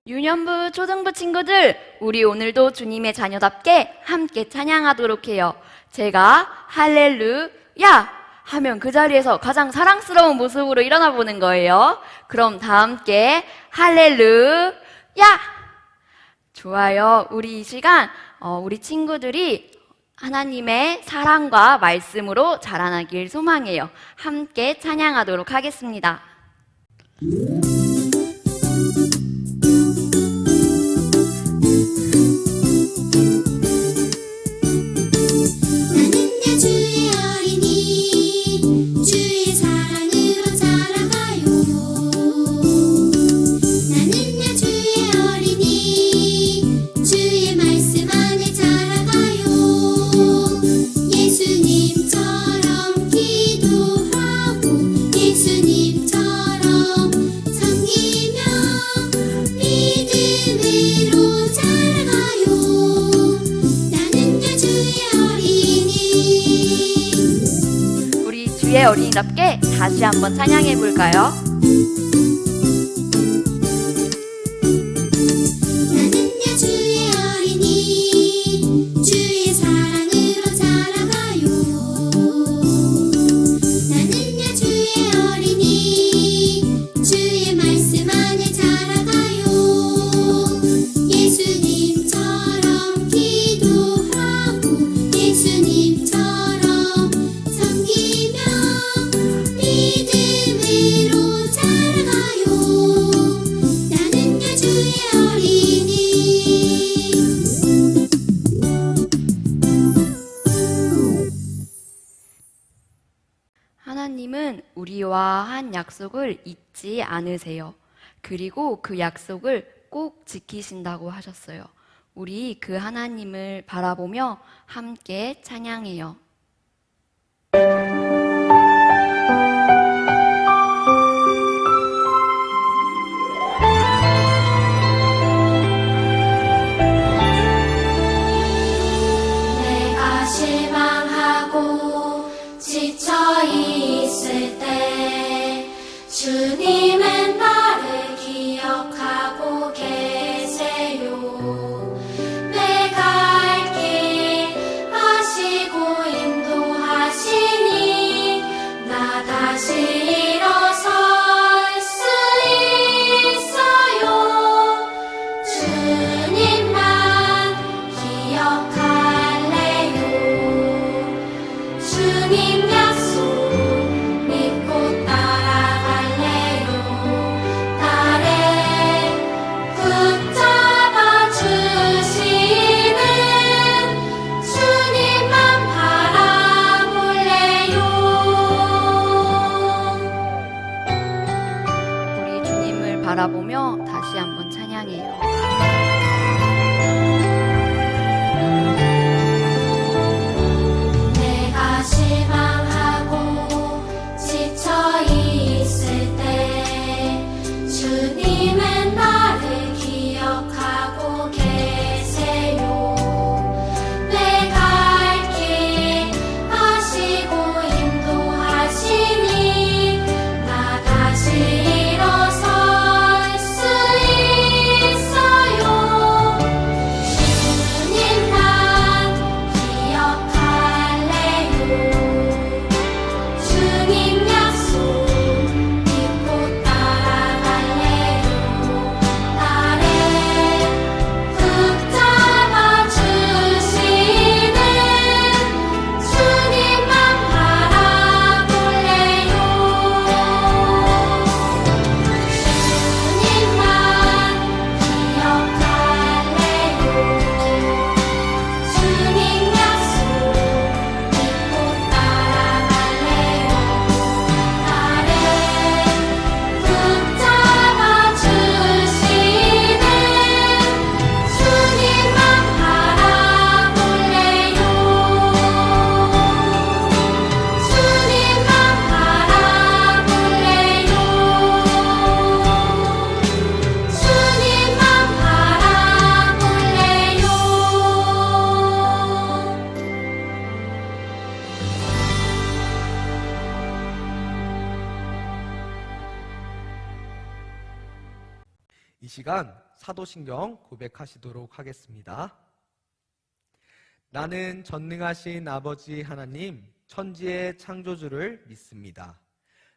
유년부, 초등부 친구들, 우리 오늘도 주님의 자녀답게 함께 찬양하도록 해요. 제가 할렐루야 하면 그 자리에서 가장 사랑스러운 모습으로 일어나 보는 거예요. 그럼 다 함께 할렐루야! 좋아요. 우리 이 시간 우리 친구들이 하나님의 사랑과 말씀으로 자라나길 소망해요. 함께 찬양하도록 하겠습니다. 주의 어린이답게 다시 한번 찬양해 볼까요? 나는야 주의 어린이 주의 사랑으로 자라가요. 나는야 주의 어린이 주의 말씀 안에 자라가요. 예수님처럼 기도하고 예수님처럼 섬기며 믿음으로 자라가요. 나는야 주의 어린이. 하나님은 우리와 한 약속을 잊지 않으세요. 그리고 그 약속을 꼭 지키신다고 하셨어요. 우리 그 하나님을 바라보며 함께 찬양해요. 내가 실망하고 지쳐 있을 때 주님은 나를 기억하고 계세요. 내가 갈 길 아시고 인도하시니 나 다시 일어설 수 있어요. 주님만 기억할래요. 주님 약속 믿고 따라갈래요. 나를 붙잡아 주시는 주님만 바라볼래요. 우리 주님을 바라보며 다시 한번 찬양해요. 내가 실망하고 지쳐 있을 때 주님은 나를 기억하고 계세요. 내가 갈 길 아시고 인도하시니 나 다시 일어설 수 있어요. 시간 사도신경 고백하시도록 하겠습니다. 나는 전능하신 아버지 하나님, 천지의 창조주를 믿습니다.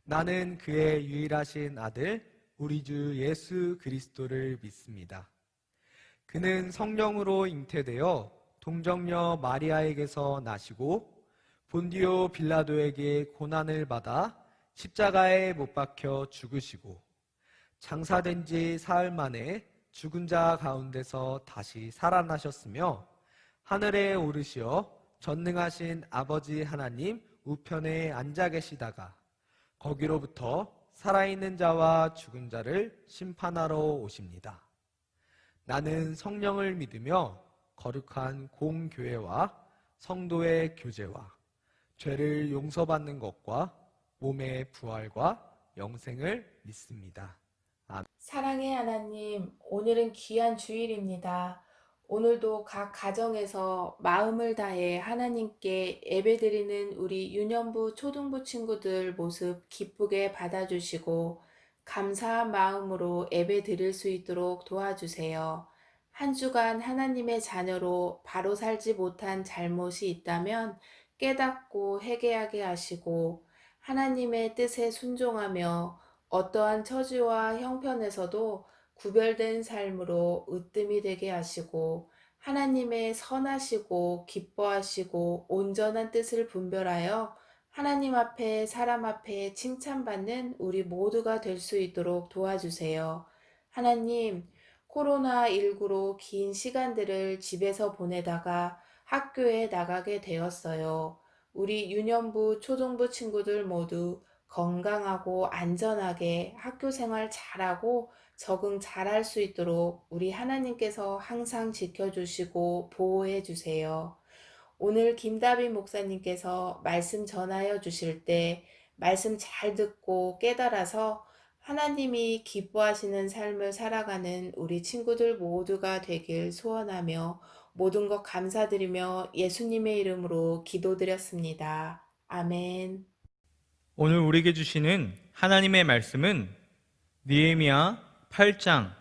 나는 그의 유일하신 아들, 우리 주 예수 그리스도를 믿습니다. 그는 성령으로 잉태되어 동정녀 마리아에게서 나시고 본디오 빌라도에게 고난을 받아 십자가에 못 박혀 죽으시고 장사된 지 사흘 만에 죽은 자 가운데서 다시 살아나셨으며 하늘에 오르시어 전능하신 아버지 하나님 우편에 앉아 계시다가 거기로부터 살아있는 자와 죽은 자를 심판하러 오십니다. 나는 성령을 믿으며 거룩한 공교회와 성도의 교제와 죄를 용서받는 것과 몸의 부활과 영생을 믿습니다. 사랑의 하나님, 오늘은 귀한 주일입니다. 오늘도 각 가정에서 마음을 다해 하나님께 예배드리는 우리 유년부 초등부 친구들 모습 기쁘게 받아주시고 감사한 마음으로 예배드릴 수 있도록 도와주세요. 한 주간 하나님의 자녀로 바로 살지 못한 잘못이 있다면 깨닫고 회개하게 하시고 하나님의 뜻에 순종하며 어떠한 처지와 형편에서도 구별된 삶으로 으뜸이 되게 하시고 하나님의 선하시고 기뻐하시고 온전한 뜻을 분별하여 하나님 앞에 사람 앞에 칭찬받는 우리 모두가 될 수 있도록 도와주세요. 하나님, 코로나19로 긴 시간들을 집에서 보내다가 학교에 나가게 되었어요. 우리 유년부 초등부 친구들 모두 건강하고 안전하게 학교 생활 잘하고 적응 잘할 수 있도록 우리 하나님께서 항상 지켜주시고 보호해 주세요. 오늘 김다비 목사님께서 말씀 전하여 주실 때 말씀 잘 듣고 깨달아서 하나님이 기뻐하시는 삶을 살아가는 우리 친구들 모두가 되길 소원하며 모든 것 감사드리며 예수님의 이름으로 기도드렸습니다. 아멘. 오늘 우리에게 주시는 하나님의 말씀은 느헤미야 8장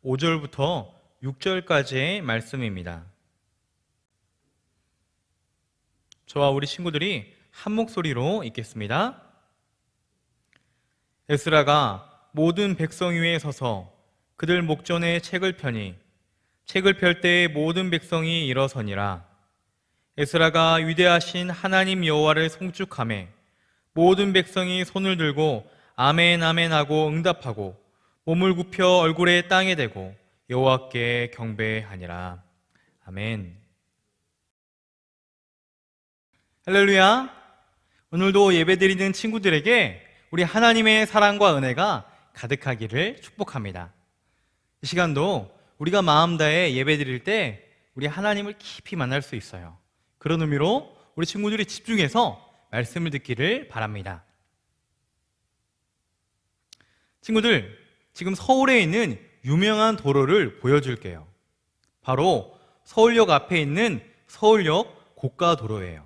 5절부터 6절까지의 말씀입니다. 저와 우리 친구들이 한 목소리로 읽겠습니다. 에스라가 모든 백성 위에 서서 그들 목전에 책을 펴니 책을 펼 때에 모든 백성이 일어서니라. 에스라가 위대하신 하나님 여호와를 송축하매 모든 백성이 손을 들고 아멘 아멘 하고 응답하고 몸을 굽혀 얼굴에 땅에 대고 여호와께 경배하니라. 아멘. 할렐루야. 오늘도 예배드리는 친구들에게 우리 하나님의 사랑과 은혜가 가득하기를 축복합니다. 이 시간도 우리가 마음 다해 예배드릴 때 우리 하나님을 깊이 만날 수 있어요. 그런 의미로 우리 친구들이 집중해서 말씀을 듣기를 바랍니다. 친구들, 지금 서울에 있는 유명한 도로를 보여줄게요. 바로 서울역 앞에 있는 서울역 고가도로예요.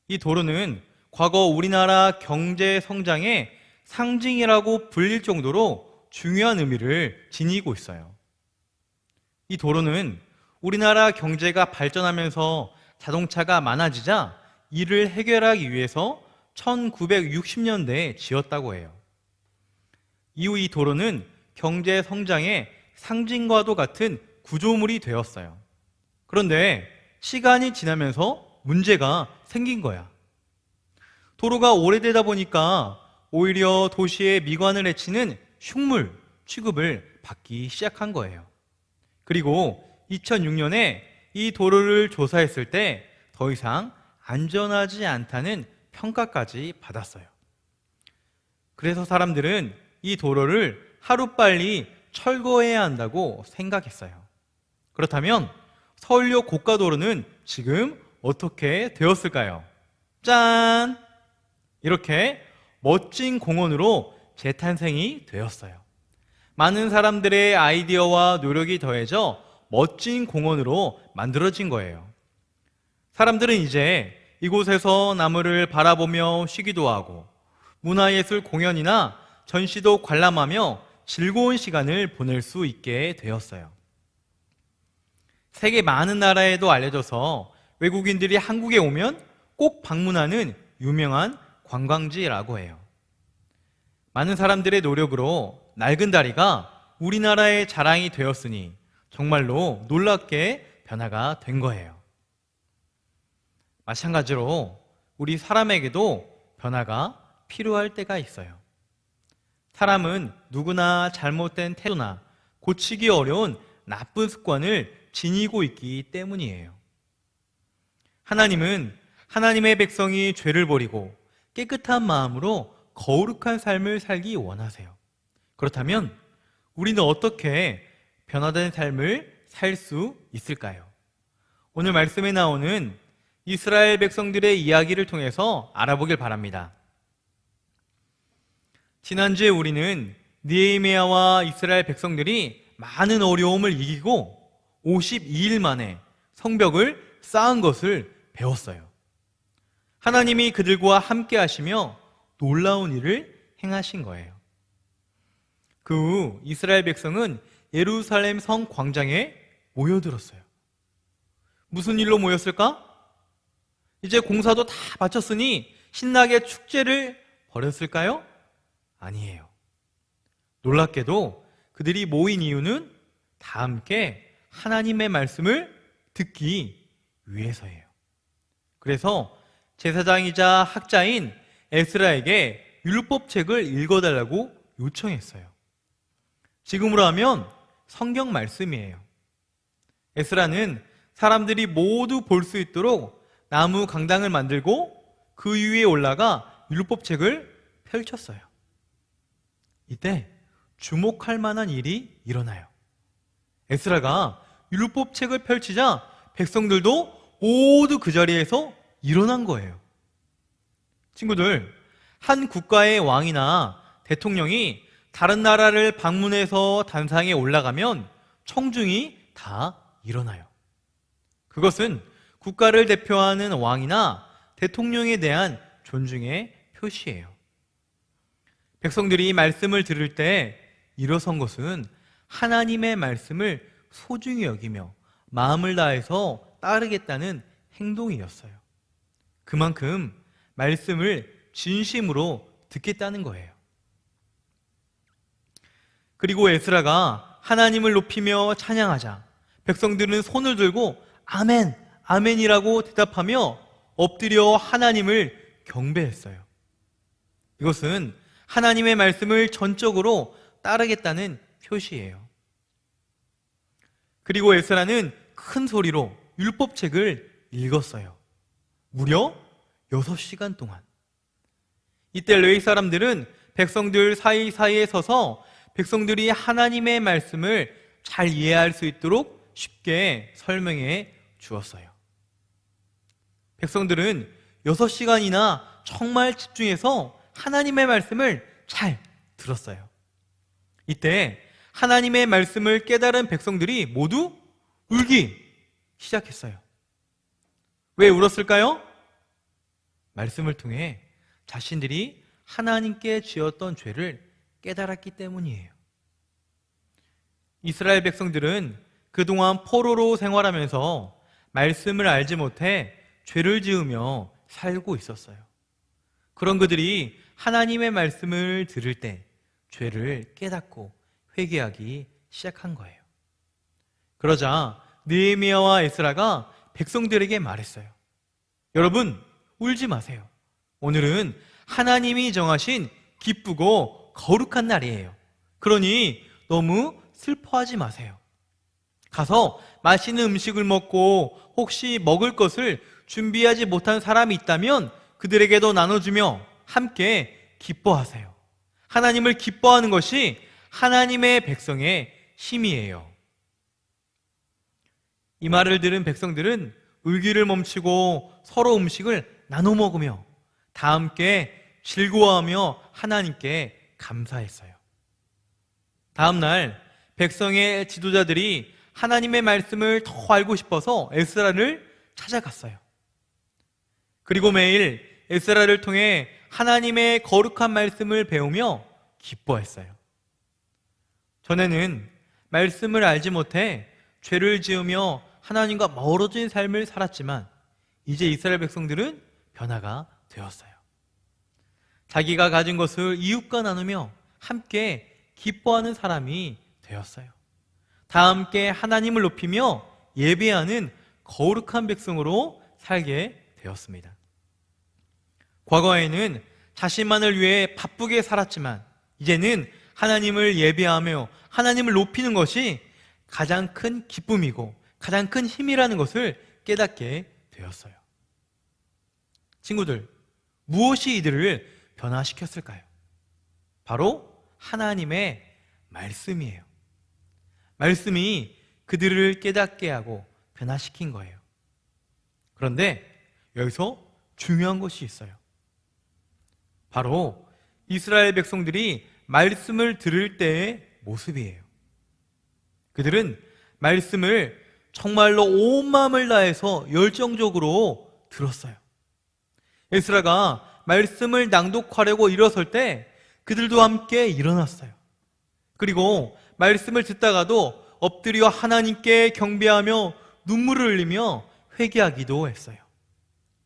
이 도로는 과거 우리나라 경제 성장의 상징이라고 불릴 정도로 중요한 의미를 지니고 있어요. 이 도로는 우리나라 경제가 발전하면서 자동차가 많아지자 이를 해결하기 위해서 1960년대에 지었다고 해요. 이후 이 도로는 경제 성장의 상징과도 같은 구조물이 되었어요. 그런데 시간이 지나면서 문제가 생긴 거야. 도로가 오래되다 보니까 오히려 도시의 미관을 해치는 흉물 취급을 받기 시작한 거예요. 그리고 2006년에 이 도로를 조사했을 때 더 이상 안전하지 않다는 평가까지 받았어요. 그래서 사람들은 이 도로를 하루빨리 철거해야 한다고 생각했어요. 그렇다면 서울역 고가도로는 지금 어떻게 되었을까요? 짠! 이렇게 멋진 공원으로 재탄생이 되었어요. 많은 사람들의 아이디어와 노력이 더해져 멋진 공원으로 만들어진 거예요. 사람들은 이제 이곳에서 나무를 바라보며 쉬기도 하고 문화예술 공연이나 전시도 관람하며 즐거운 시간을 보낼 수 있게 되었어요. 세계 많은 나라에도 알려져서 외국인들이 한국에 오면 꼭 방문하는 유명한 관광지라고 해요. 많은 사람들의 노력으로 낡은 다리가 우리나라의 자랑이 되었으니 정말로 놀랍게 변화가 된 거예요. 마찬가지로 우리 사람에게도 변화가 필요할 때가 있어요. 사람은 누구나 잘못된 태도나 고치기 어려운 나쁜 습관을 지니고 있기 때문이에요. 하나님은 하나님의 백성이 죄를 버리고 깨끗한 마음으로 거룩한 삶을 살기 원하세요. 그렇다면 우리는 어떻게 변화된 삶을 살 수 있을까요? 오늘 말씀에 나오는 이스라엘 백성들의 이야기를 통해서 알아보길 바랍니다. 지난주에 우리는 느헤미야와 이스라엘 백성들이 많은 어려움을 이기고 52일 만에 성벽을 쌓은 것을 배웠어요. 하나님이 그들과 함께 하시며 놀라운 일을 행하신 거예요. 그 후 이스라엘 백성은 예루살렘 성 광장에 모여들었어요. 무슨 일로 모였을까? 이제 공사도 다 마쳤으니 신나게 축제를 벌였을까요? 아니에요. 놀랍게도 그들이 모인 이유는 다 함께 하나님의 말씀을 듣기 위해서예요. 그래서 제사장이자 학자인 에스라에게 율법책을 읽어달라고 요청했어요. 지금으로 하면 성경 말씀이에요. 에스라는 사람들이 모두 볼 수 있도록 나무 강당을 만들고 그 위에 올라가 율법책을 펼쳤어요. 이때 주목할 만한 일이 일어나요. 에스라가 율법책을 펼치자 백성들도 모두 그 자리에서 일어난 거예요. 친구들, 한 국가의 왕이나 대통령이 다른 나라를 방문해서 단상에 올라가면 청중이 다 일어나요. 그것은 국가를 대표하는 왕이나 대통령에 대한 존중의 표시예요. 백성들이 말씀을 들을 때 일어선 것은 하나님의 말씀을 소중히 여기며 마음을 다해서 따르겠다는 행동이었어요. 그만큼 말씀을 진심으로 듣겠다는 거예요. 그리고 에스라가 하나님을 높이며 찬양하자 백성들은 손을 들고 아멘, 아멘이라고 대답하며 엎드려 하나님을 경배했어요. 이것은 하나님의 말씀을 전적으로 따르겠다는 표시예요. 그리고 에스라는 큰 소리로 율법책을 읽었어요. 무려 6시간 동안. 이때 레위 사람들은 백성들 사이사이에 서서 백성들이 하나님의 말씀을 잘 이해할 수 있도록 쉽게 설명해 주었어요. 백성들은 6시간이나 정말 집중해서 하나님의 말씀을 잘 들었어요. 이때 하나님의 말씀을 깨달은 백성들이 모두 울기 시작했어요. 왜 울었을까요? 말씀을 통해 자신들이 하나님께 지었던 죄를 깨달았기 때문이에요. 이스라엘 백성들은 그동안 포로로 생활하면서 말씀을 알지 못해 죄를 지으며 살고 있었어요. 그런 그들이 하나님의 말씀을 들을 때 죄를 깨닫고 회개하기 시작한 거예요. 그러자 느헤미야와 에스라가 백성들에게 말했어요. 여러분, 울지 마세요. 오늘은 하나님이 정하신 기쁘고 거룩한 날이에요. 그러니 너무 슬퍼하지 마세요. 가서 맛있는 음식을 먹고 혹시 먹을 것을 준비하지 못한 사람이 있다면 그들에게도 나눠주며 함께 기뻐하세요. 하나님을 기뻐하는 것이 하나님의 백성의 힘이에요. 이 말을 들은 백성들은 울기를 멈추고 서로 음식을 나눠 먹으며 다 함께 즐거워하며 하나님께 감사했어요. 다음 날 백성의 지도자들이 하나님의 말씀을 더 알고 싶어서 에스라를 찾아갔어요. 그리고 매일 에스라를 통해 하나님의 거룩한 말씀을 배우며 기뻐했어요. 전에는 말씀을 알지 못해 죄를 지으며 하나님과 멀어진 삶을 살았지만 이제 이스라엘 백성들은 변화가 되었어요. 자기가 가진 것을 이웃과 나누며 함께 기뻐하는 사람이 되었어요. 다 함께 하나님을 높이며 예배하는 거룩한 백성으로 살게 되었습니다. 과거에는 자신만을 위해 바쁘게 살았지만 이제는 하나님을 예배하며 하나님을 높이는 것이 가장 큰 기쁨이고 가장 큰 힘이라는 것을 깨닫게 되었어요. 친구들, 무엇이 이들을 변화시켰을까요? 바로 하나님의 말씀이에요. 말씀이 그들을 깨닫게 하고 변화시킨 거예요. 그런데 여기서 중요한 것이 있어요. 바로 이스라엘 백성들이 말씀을 들을 때의 모습이에요. 그들은 말씀을 정말로 온 마음을 다해서 열정적으로 들었어요. 에스라가 말씀을 낭독하려고 일어설 때 그들도 함께 일어났어요. 그리고 말씀을 듣다가도 엎드려 하나님께 경배하며 눈물을 흘리며 회개하기도 했어요.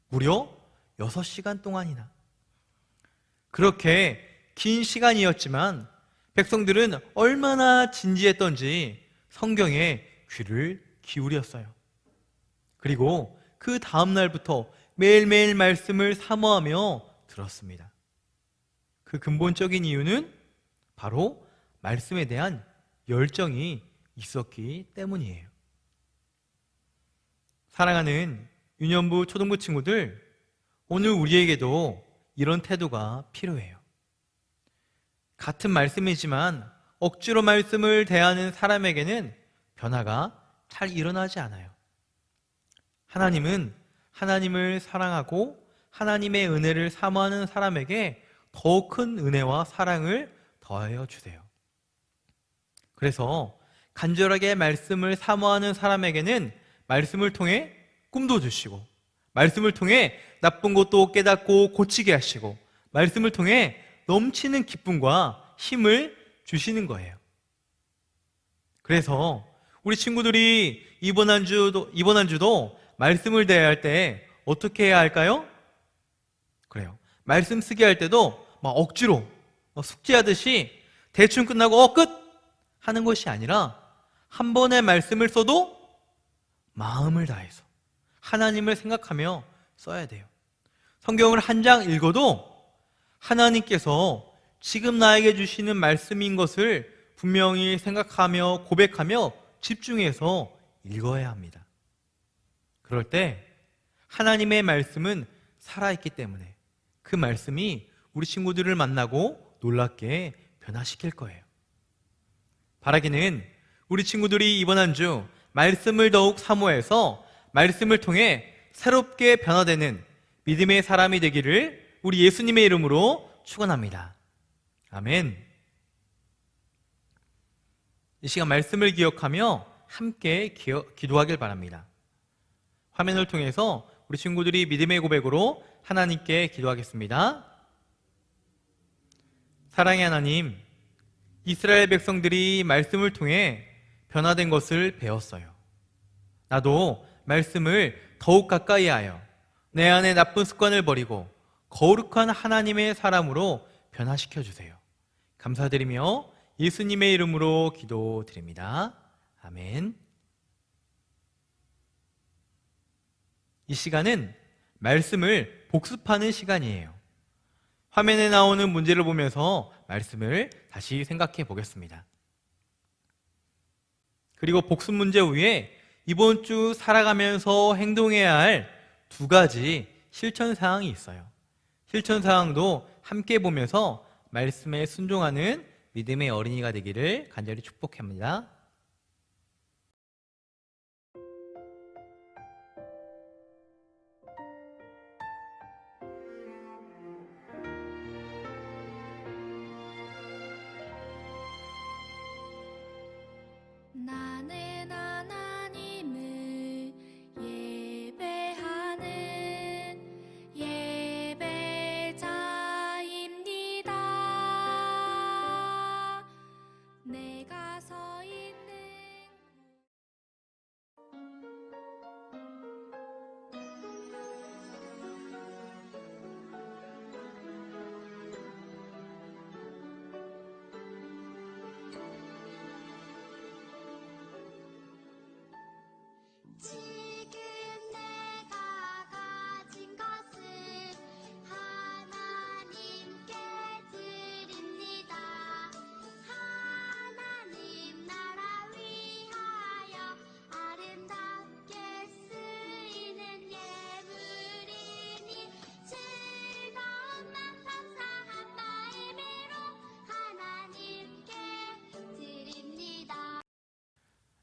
무려 6시간 동안이나. 그렇게 긴 시간이었지만 백성들은 얼마나 진지했던지 성경에 귀를 기울였어요. 그리고 그 다음 날부터 매일매일 말씀을 사모하며 들었습니다. 그 근본적인 이유는 바로 말씀에 대한 열정이 있었기 때문이에요. 사랑하는 유년부 초등부 친구들, 오늘 우리에게도 이런 태도가 필요해요. 같은 말씀이지만 억지로 말씀을 대하는 사람에게는 변화가 잘 일어나지 않아요. 하나님은 하나님을 사랑하고 하나님의 은혜를 사모하는 사람에게 더 큰 은혜와 사랑을 더하여 주세요. 그래서 간절하게 말씀을 사모하는 사람에게는 말씀을 통해 꿈도 주시고, 말씀을 통해 나쁜 것도 깨닫고 고치게 하시고, 말씀을 통해 넘치는 기쁨과 힘을 주시는 거예요. 그래서 우리 친구들이 이번 한 주도 말씀을 대할 때 어떻게 해야 할까요? 그래요. 말씀 쓰기 할 때도 막 억지로 숙제하듯이 대충 끝나고 끝! 하는 것이 아니라 한 번의 말씀을 써도 마음을 다해서 하나님을 생각하며 써야 돼요. 성경을 한 장 읽어도 하나님께서 지금 나에게 주시는 말씀인 것을 분명히 생각하며 고백하며 집중해서 읽어야 합니다. 그럴 때 하나님의 말씀은 살아있기 때문에 그 말씀이 우리 친구들을 만나고 놀랍게 변화시킬 거예요. 바라기는 우리 친구들이 이번 한 주 말씀을 더욱 사모해서 말씀을 통해 새롭게 변화되는 믿음의 사람이 되기를 우리 예수님의 이름으로 축원합니다. 아멘. 이 시간 말씀을 기억하며 함께 기도하길 바랍니다. 화면을 통해서 우리 친구들이 믿음의 고백으로 하나님께 기도하겠습니다. 사랑의 하나님, 이스라엘 백성들이 말씀을 통해 변화된 것을 배웠어요. 나도 말씀을 더욱 가까이 하여 내 안의 나쁜 습관을 버리고 거룩한 하나님의 사람으로 변화시켜 주세요. 감사드리며 예수님의 이름으로 기도드립니다. 아멘. 이 시간은 말씀을 복습하는 시간이에요. 화면에 나오는 문제를 보면서 말씀을 다시 생각해 보겠습니다. 그리고 복습 문제 후에 이번 주 살아가면서 행동해야 할 2가지 실천 사항이 있어요. 실천 사항도 함께 보면서 말씀에 순종하는 믿음의 어린이가 되기를 간절히 축복합니다. 나는 하나님을 예배하는 예배자입니다. 내가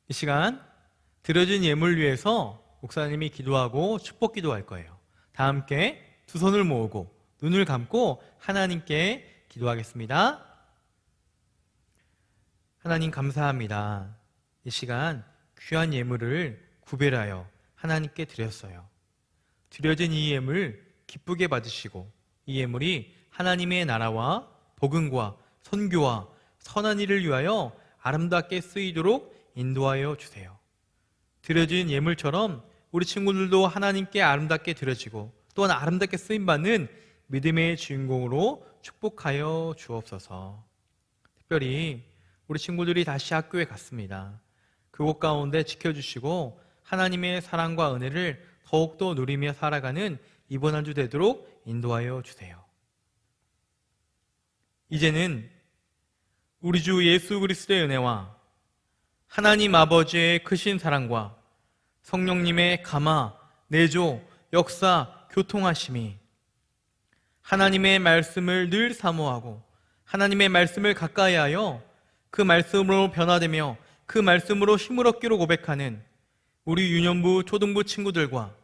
이 시간 드려진 예물 위해서 목사님이 기도하고 축복 기도할 거예요. 다 함께 두 손을 모으고 눈을 감고 하나님께 기도하겠습니다. 하나님 감사합니다. 이 시간 귀한 예물을 구별하여 하나님께 드렸어요. 드려진 이 예물 기쁘게 받으시고 이 예물이 하나님의 나라와 복음과 선교와 선한 일을 위하여 아름답게 쓰이도록 인도하여 주세요. 드려진 예물처럼 우리 친구들도 하나님께 아름답게 드려지고 또한 아름답게 쓰임받는 믿음의 주인공으로 축복하여 주옵소서. 특별히 우리 친구들이 다시 학교에 갔습니다. 그곳 가운데 지켜주시고 하나님의 사랑과 은혜를 더욱더 누리며 살아가는 이번 한 주 되도록 인도하여 주세요. 이제는 우리 주 예수 그리스도의 은혜와 하나님 아버지의 크신 사랑과 성령님의 감화, 내조, 역사, 교통하심이 하나님의 말씀을 늘 사모하고 하나님의 말씀을 가까이 하여 그 말씀으로 변화되며 그 말씀으로 힘을 얻기로 고백하는 우리 유년부 초등부 친구들과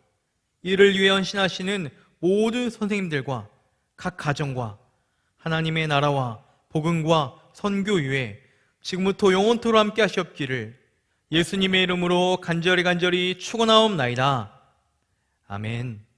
이를 위해 헌신하시는 모든 선생님들과 각 가정과 하나님의 나라와 복음과 선교 위에 지금부터 영원토록 함께 하시옵기를 예수님의 이름으로 간절히 축원하옵나이다. 아멘.